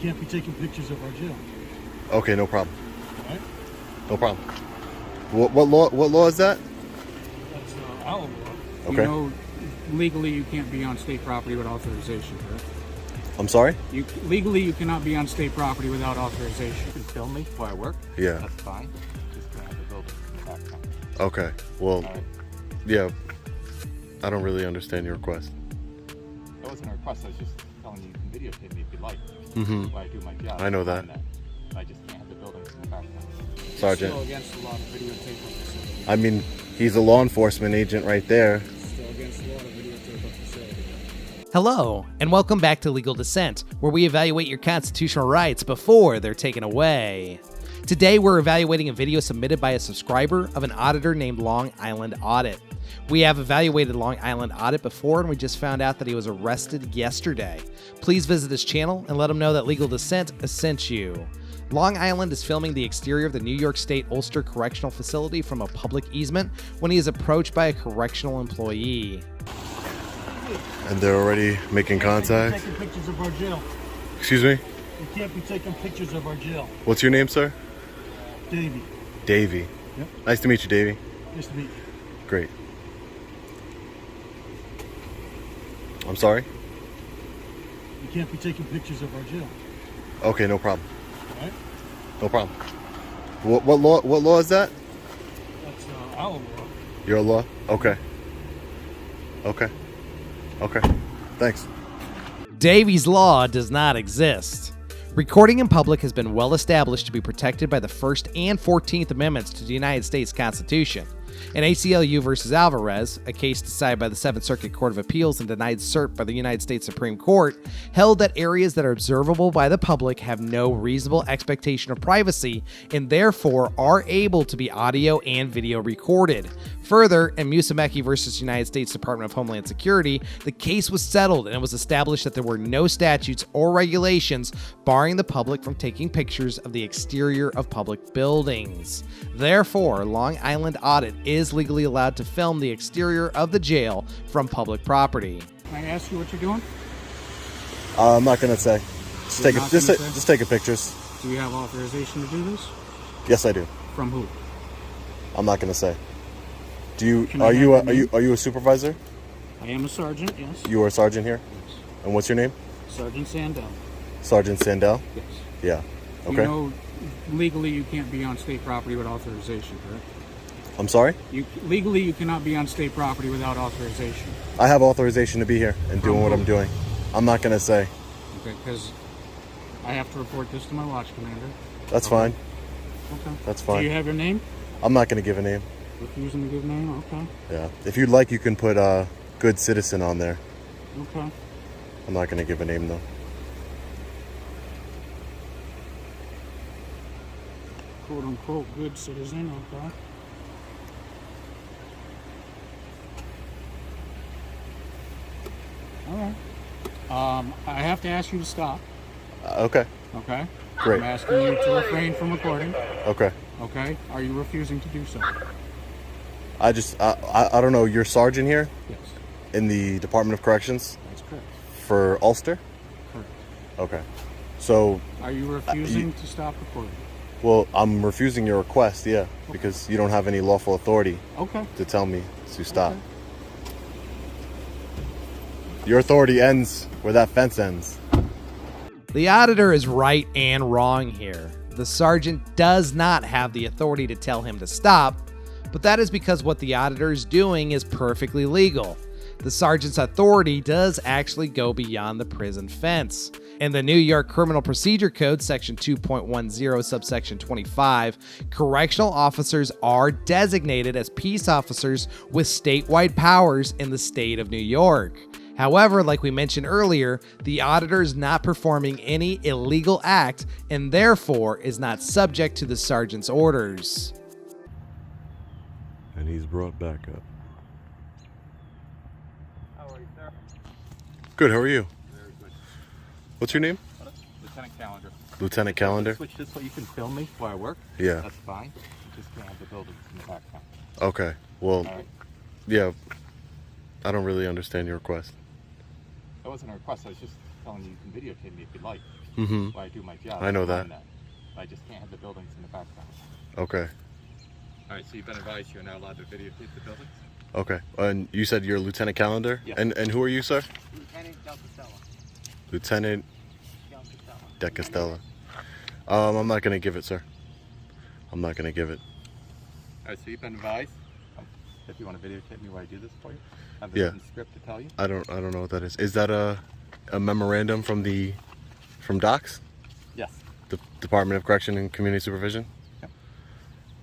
can't be taking pictures of our jail. Okay, no problem. All right? No problem. What law is that? That's our law. Okay. You know, legally you can't be on state property without authorization, correct? I'm sorry? Legally you cannot be on state property without authorization. You can film me while I work. Yeah. That's fine. Just can't have the building in the background. Okay. Well, All right. yeah. I don't really understand your request. That wasn't a request. I was just telling you can videotape me if you like. Mm-hmm. While I do my job. I know that. I just can't have the building in the background. Sergeant. Still against the law to videotape a facility. I mean, he's a law enforcement agent right there. Still against the law to videotape a facility. Hello, and welcome back to Legal Dissent, where we evaluate your constitutional rights before they're taken away. Today, we're evaluating a video submitted by a subscriber of an auditor named Long Island Audit. We have evaluated Long Island Audit before, and we just found out that he was arrested yesterday. Please visit his channel and let him know that Legal Dissent sent you. Long Island is filming the exterior of the New York State Ulster Correctional Facility from a public easement when he is approached by a correctional employee. And they're already making contact. Taking pictures of our jail. Excuse me? You can't be taking pictures of our jail. What's your name, sir? Davey. Davey. Yep. Nice to meet you, Davey. Nice to meet you. Great. I'm sorry? You can't be taking pictures of our jail. Okay, no problem. All right? No problem. What law is that? That's our law. Your law? Okay. Okay. Okay. Thanks. Davy's Law does not exist. Recording in public has been well established to be protected by the First and 14th Amendments to the United States Constitution. In ACLU versus Alvarez, a case decided by the 7th Circuit Court of Appeals and denied cert by the United States Supreme Court, held that areas that are observable by the public have no reasonable expectation of privacy and therefore are able to be audio and video recorded. Further, in Musumeci versus United States Department of Homeland Security, the case was settled and it was established that there were no statutes or regulations barring the public from taking pictures of the exterior of public buildings. Therefore, Long Island Audit is legally allowed to film the exterior of the jail from public property. Can I ask you what you're doing? I'm not gonna say. Just You're take not a, just gonna ta- say? just take a pictures. Do you have authorization to do this? Yes, I do. From who? I'm not gonna say. Do you? Can I Are have you? your Are you? name? Are you a supervisor? I am a sergeant, yes. You are a sergeant here. Yes. And what's your name? Sergeant Sandell. Sergeant Sandell. Yes. Yeah. Okay. You know, legally you can't be on state property without authorization, correct? I'm sorry. Legally you cannot be on state property without authorization. I have authorization to be here and doing what who? I'm doing. I'm not gonna say. Okay, because I have to report this to my watch commander. That's Okay. fine. Okay. That's Do fine. you have your name? I'm not gonna give a name. Refusing to give name? Okay. Yeah. If you'd like, you can put good citizen on there. Okay. I'm not gonna give a name though. Quote unquote good citizen, okay. Alright. I have to ask you to stop, Okay. okay? Great. I'm asking you to refrain from recording, Okay. okay? Are you refusing to do so? I don't know. You're sergeant here Yes. in the Department of Corrections That's correct. for Ulster. Correct. Okay. So, Are you refusing to stop recording? well, I'm refusing your request. Yeah, because you don't have any lawful authority Okay. to tell me to stop. Okay. Your authority ends where that fence ends. The auditor is right and wrong here. The sergeant does not have the authority to tell him to stop, but that is because what the auditor is doing is perfectly legal. The sergeant's authority does actually go beyond the prison fence. In the New York Criminal Procedure Code, section 2.10, subsection 25, correctional officers are designated as peace officers with statewide powers in the state of New York. However, like we mentioned earlier, the auditor is not performing any illegal act and therefore is not subject to the sergeant's orders. And he's brought back up. How are you, sir? Good. How are you? Very good. What's your name? Lieutenant Calendar. Lieutenant Calendar. Switch this so you can film me while I work. Yeah. That's fine. You just can't have the building in the background. Okay. Well, All right. yeah. I don't really understand your request. That wasn't a request. I was just telling you you can videotape me if you'd like. Mm-hmm. Why I do my job. I know that. I just can't have the buildings in the background. Okay. All right, so you've been advised you're not allowed to videotape the buildings? Okay. And you said you're Lieutenant Callender? Yeah. And who are you, sir? Lieutenant Del Costello. Lieutenant Del Costello. De Castella. I'm not gonna give it, sir. I'm not gonna give it. All right, so you've been advised. If you want to videotape me while I do this for you, I have a Yeah. written script to tell you. I don't know what that is. Is that a memorandum from DOCS? Yes. The Department of Correction and Community Supervision? Yep.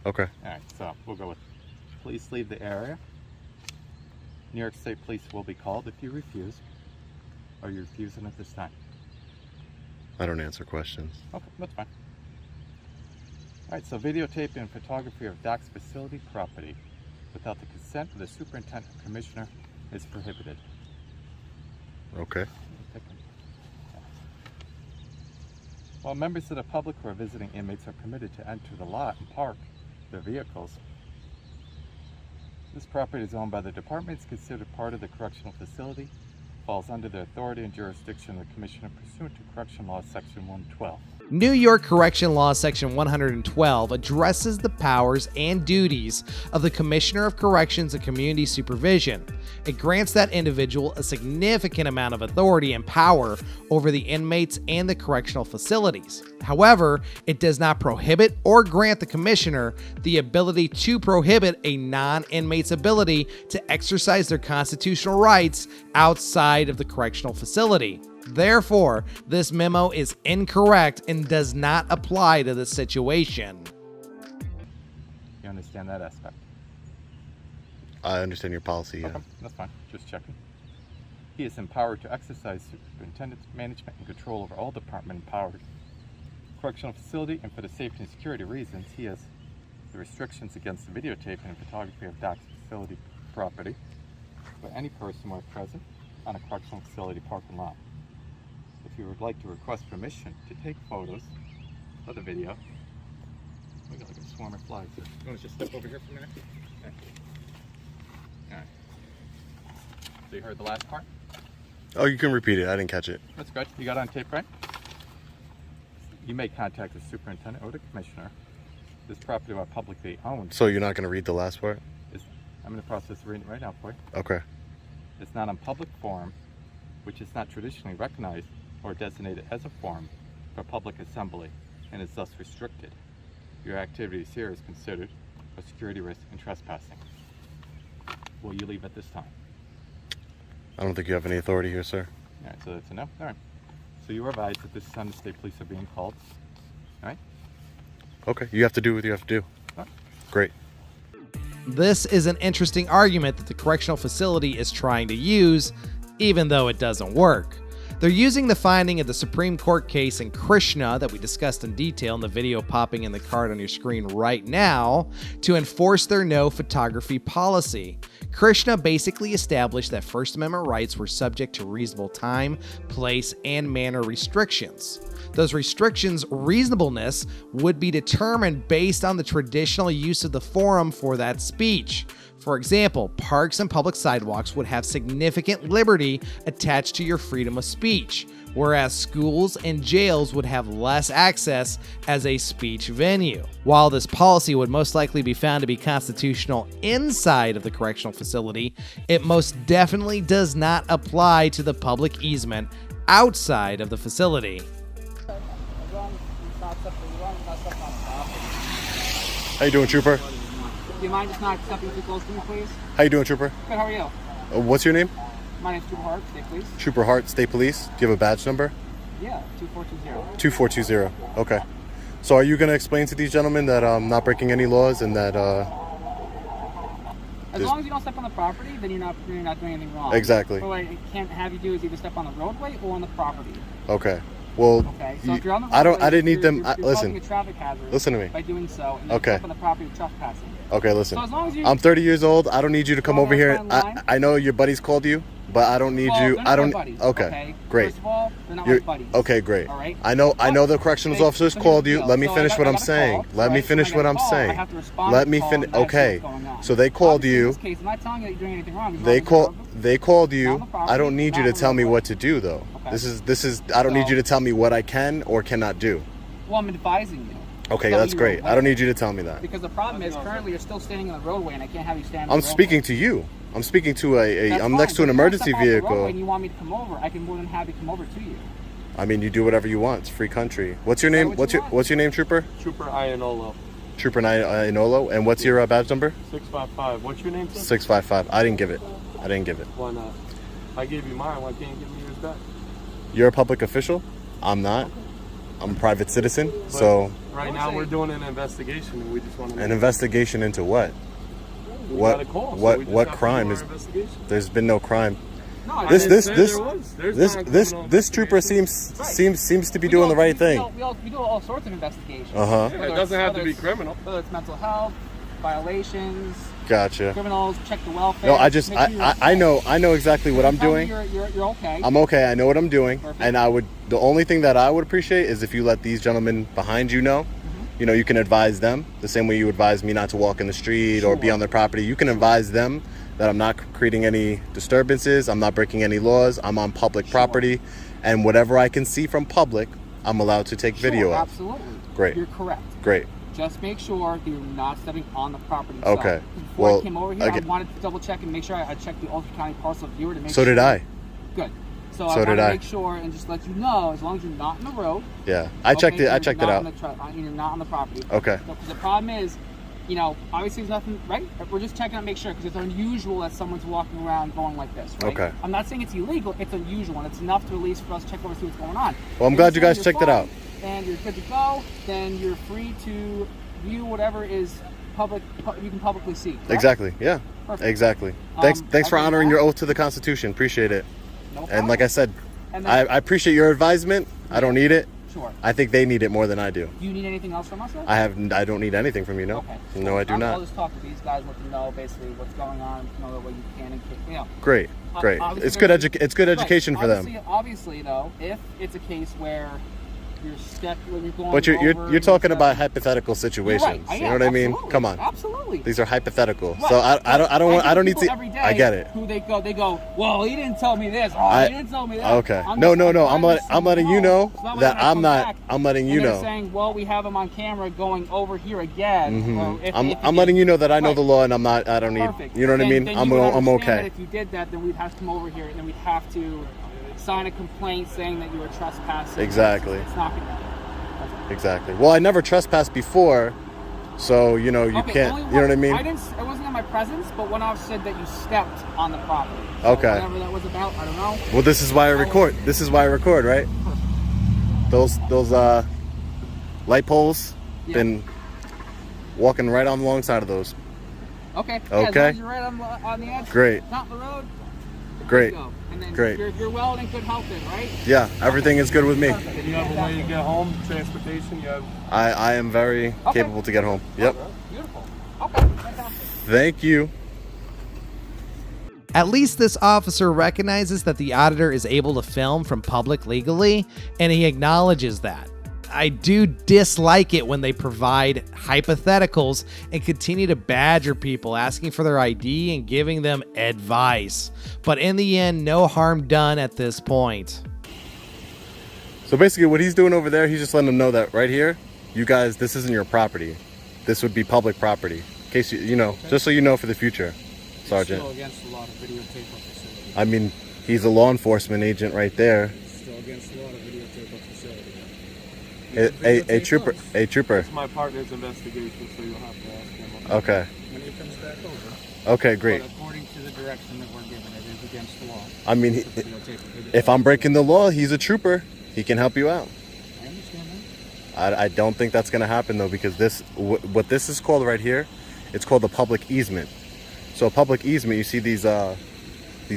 Okay. All right, so we'll go with please leave the area. New York State Police will be called if you refuse. Are you refusing at this time? I don't answer questions. Okay, that's fine. All right, so videotaping and photography of DOCS facility property without the consent of the superintendent or commissioner is prohibited. Okay. While members of the public who are visiting inmates are permitted to enter the lot and park their vehicles, this property is owned by the department. It's considered part of the correctional facility, falls under the authority and jurisdiction of the commissioner pursuant to Correction Law Section 112. New York Correction Law Section 112 addresses the powers and duties of the Commissioner of Corrections and Community Supervision. It grants that individual a significant amount of authority and power over the inmates and the correctional facilities. However, it does not prohibit or grant the Commissioner the ability to prohibit a non-inmate's ability to exercise their constitutional rights outside of the correctional facility. Therefore, this memo is incorrect and does not apply to this situation. You understand that aspect? I understand your policy, yeah. Okay, that's fine. Just checking. He is empowered to exercise superintendent's management and control over all department-empowered correctional facility, and for the safety and security reasons, he has the restrictions against the videotaping and photography of DOCS facility property for any person where present on a correctional facility parking lot. If you would like to request permission to take photos of the video, we got like a swarm of flies here. You want to just step over here for a minute? Okay. All right. So you heard the last part? Oh, you can repeat it. I didn't catch it. That's good. You got it on tape, right? You may contact the superintendent or the commissioner. This property while publicly owned. So you're not going to read the last part? I'm in the process of reading it right now for you. Okay. It's not on public forum, which is not traditionally recognized or designated as a forum for public assembly and is thus restricted. Your activities here is considered a security risk and trespassing. Will you leave at this time? I don't think you have any authority here, sir. All right, so that's a no. All right. So you are advised that this time the state police are being called. All right? Okay. You have to do what you have to do. All right. Great. This is an interesting argument that the correctional facility is trying to use, even though it doesn't work. They're using the finding of the Supreme Court case in Krishna that we discussed in detail in the video popping in the card on your screen right now to enforce their no photography policy. Krishna basically established that First Amendment rights were subject to reasonable time, place, and manner restrictions. Those restrictions' reasonableness would be determined based on the traditional use of the forum for that speech. For example, parks and public sidewalks would have significant liberty attached to your freedom of speech, whereas schools and jails would have less access as a speech venue. While this policy would most likely be found to be constitutional inside of the correctional facility, it most definitely does not apply to the public easement outside of the facility. How you doing, Trooper? Do you mind just not stepping too close to me, please? How you doing, Trooper? Good, how are you? What's your name? My name's Trooper Hart, State Police. Trooper Hart, State Police. Do you have a badge number? Yeah, 2420. 2420. Okay. So are you going to explain to these gentlemen that I'm not breaking any laws and that As long as you don't step on the property, then you're not doing anything wrong. Exactly. But what I can't have you do is either step on the roadway or on the property. Okay. Well, Okay, so if you're on the roadway, I didn't need them. You're Listen. causing a traffic hazard. Listen to me. By doing so, and Okay. step on the property with trespassing. Okay, listen. So as long as you, I'm 30 years old. I don't need you to come Well, over here. that's fine line. I know your buddies called you, but I don't need well, you. they're not I don't. my buddies, Okay. Great. First of all, they're not You're, my buddies. okay, great. All right. I know the corrections Okay, officers so here's called the you. deal. Let me So finish I what I'm got a saying. call, Let me right? finish So I what got a I'm call, saying. I have to respond Let to me the finish. call and Okay. that's what's going on. So they called Obviously, you. In this case, I'm not telling you that you're doing anything wrong. They called you. I don't need you to tell me what to do, though. Okay. This is. I don't need you to tell me what I can or cannot do. Well, I'm advising you. Okay, So that's you're great. aware. I don't need you to tell me that. Because the problem is currently you're still standing in the roadway, and I can't have you stand. I'm speaking to you. I'm speaking to I'm next to an emergency If you vehicle. and you want me to come over, I can more than happy come over to you. I mean, you do whatever you want. It's free country. What's your Is that name? what you What's your name, Trooper? Trooper Ianolo. Trooper Inolo. And what's your badge number? 655. What's your name, sir? 655. I didn't give it. Why not? I gave you mine. Why can't you give me yours back? You're a public official. I'm not. I'm a private citizen. So Right now we're doing an investigation, and we just want to. an investigation into what? We What? got a call, so What? we just What have to crime do is? our investigation. There's been no crime. No, I This didn't this say this there was. There's this not a this criminal this trooper investigation. seems to be doing the right thing. We do all sorts of investigations. Uh-huh. Yeah, it doesn't have to be criminal. Whether it's mental health, violations, Gotcha. criminals, check the welfare. No, I just make sure you're I know exactly what I'm Tell me doing. You're okay. I'm okay. I know what I'm doing, Perfect. and the only thing that I would appreciate is if you let these gentlemen behind you know. You know, you can advise them the same way you advise me not to walk in the street or be on their property. You can advise them that I'm not creating any disturbances. I'm not breaking any laws. I'm on public property, and whatever I can see from public, I'm allowed to take video of. Absolutely. Great. You're correct. Great. Just make sure that you're not stepping on the property. Okay. Before Well, I came over here, again- I wanted to double check and make sure I checked the Ulster County parcel viewer to make So sure. did I. Good. So So I did want to I. make sure and just let you know, as long as you're not in the road. Yeah. I checked it. I you're checked not it on out. you're not on the property. Okay. Because the problem is, you know, obviously there's nothing, right? We're just checking out, make sure, because it's unusual that someone's walking around going like this, right? Okay. I'm not saying it's illegal, it's unusual, and it's enough to at least for us to check over, see what's going on. Well, I'm If glad you you're guys saying checked it you're out. fine and you're good to go, then you're free to view whatever is public, you can publicly see. correct? Exactly. Yeah. Perfect. Exactly. Thanks for other than honoring that- your oath to the Constitution. Appreciate it. No And problem. like I said, And I then- appreciate your advisement. I don't need it. Sure. I think they need it more than I do. Do you need anything else from us, though? I don't need anything from you, no. Okay. No, I do I'll not. just talk to these guys, let them know basically what's going on, you know, what you can and can't, you know. Great. Great. Obviously It's good there's- it's good education Right. for them. Obviously, though, if it's a case where you're stuck, when you're going But over you're and talking stuff- about hypothetical You're situations. right. I You know am, what I mean? absolutely. Come on. Absolutely. These are hypothetical. Right. So I don't need to. Every day I get it. Who they go. Well, he didn't tell me this. Oh, I- he didn't tell me that. Okay. I'm No. trying to I'm letting you know So that way that when I I'm come not. back I'm letting you and they're know. saying, well, we have him on camera going over here again. Or if I'm letting you know that I know Right. the law and I'm not. I don't need. Perfect. You know what I Then mean? you I'm would understand okay. that if you did that, then we'd have to come over here and then we'd have to sign a complaint saying that you were trespassing. Exactly. It's not going to happen. Exactly. Well, I never trespassed before, so you know you Okay, can't. only You know what I mean? It wasn't in my presence, but one officer said that you stepped on the property. So Okay. Whatever that was about, I don't know. Well, this is why I record. This is why I record, right? Those light poles. Yeah. Been walking right on alongside of those. Okay. Yeah, as Okay. long as you're right on the edge. Great. Not the road. Great. Go. And then Great. You're well and in good health then, right? Yeah, everything is good with me. And you have a way to get home, transportation. You have. I am very capable to get home. Yep. Beautiful. Okay. Fantastic. Thank you. At least this officer recognizes that the auditor is able to film from public legally, and he acknowledges that. I do dislike it when they provide hypotheticals and continue to badger people, asking for their ID and giving them advice. But in the end, no harm done at this point. So basically what he's doing over there, he's just letting them know that right here, you guys, this isn't your property. This would be public property. In case you know, just so you know for the future, Sergeant. Still against the law to videotape a facility. I mean, he's a law enforcement agent right there. Still against the law to videotape a facility. A trooper. A trooper. It's my partner's investigation, so you'll have to ask him. Okay. When he comes back over. Okay, great. But according to the direction that we're given, it is against the law. I mean, to videotape a video. if I'm breaking the law, he's a trooper. He can help you out. I understand that. I don't think that's going to happen though, because what this is called right here, it's called a public easement. So a public easement, you see these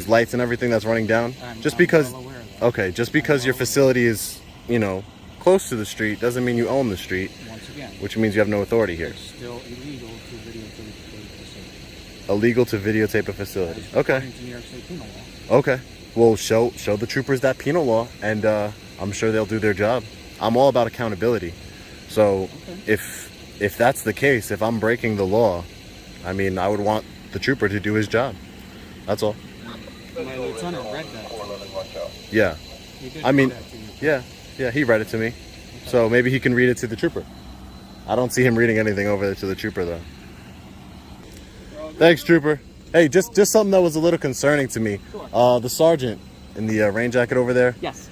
lights and everything that's running down. I'm Just because, well aware of that. okay, just because your facility is, you know, close to the street doesn't mean you own the street, Once again, which means you have no authority here. it's still illegal to videotape a facility. Illegal to videotape a facility. Okay. According to New York State penal law. Okay. Well, show the troopers that penal law, and I'm sure they'll do their job. I'm all about accountability. So if that's the case, if I'm breaking the law, I mean, I would want the trooper to do his job. That's all. My lieutenant read that. Yeah. He did I mean, say that to you. yeah, he read it to me. So maybe he can read it to the trooper. I don't see him reading anything over to the trooper though. Thanks, trooper. Hey, just something that was a little concerning to me. Sure. The sergeant in the rain jacket over there. Yes.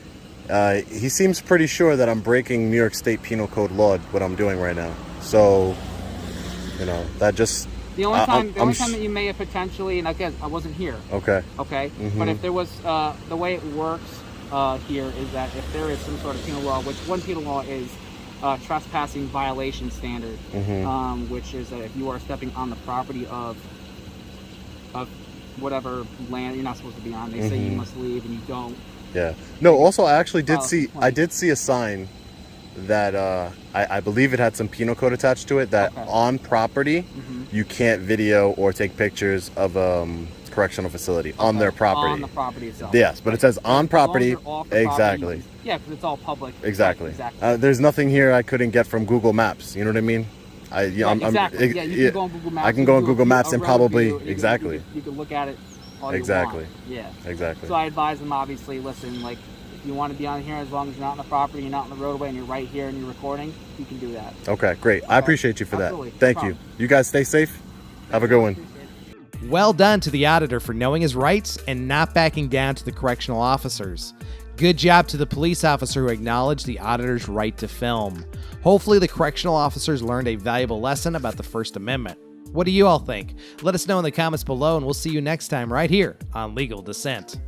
He seems pretty sure that I'm breaking New York State Penal Code law, what I'm doing right now. So, you know, that just... The only time that you may have potentially, and again, I wasn't here. Okay. Okay. But if there was, the way it works here is that if there is some sort of penal law, which one penal law is trespassing violation standard, which is that if you are stepping on the property of whatever land you're not supposed to be on, they say you must leave and you don't. Yeah. No, also I actually did Oh, see, complaint. I did see a sign that I believe it had some penal code attached to it that on property you can't video or take pictures of correctional facility on their property. On the property itself. Yes, but it says on property. As long as you're off the Exactly. property, yeah, because it's all public. Exactly. Exactly. There's nothing here I couldn't get from Google Maps. You know what I mean? Exactly. Yeah, you can go on Google Maps. I can you go on do Google a Maps and road probably view, exactly. You can look at it all you Exactly. want. Yeah. Exactly. So I advise them, obviously, listen, like, if you want to be on here, as long as you're not on the property, you're not on the roadway, and you're right here and you're recording, you can do that. Okay, great. I appreciate you for Absolutely. that. No Thank you. problem. You guys stay safe. Have a good one. Well done to the auditor for knowing his rights and not backing down to the correctional officers. Good job to the police officer who acknowledged the auditor's right to film. Hopefully the correctional officers learned a valuable lesson about the First Amendment. What do you all think? Let us know in the comments below, and we'll see you next time right here on Legal Dissent.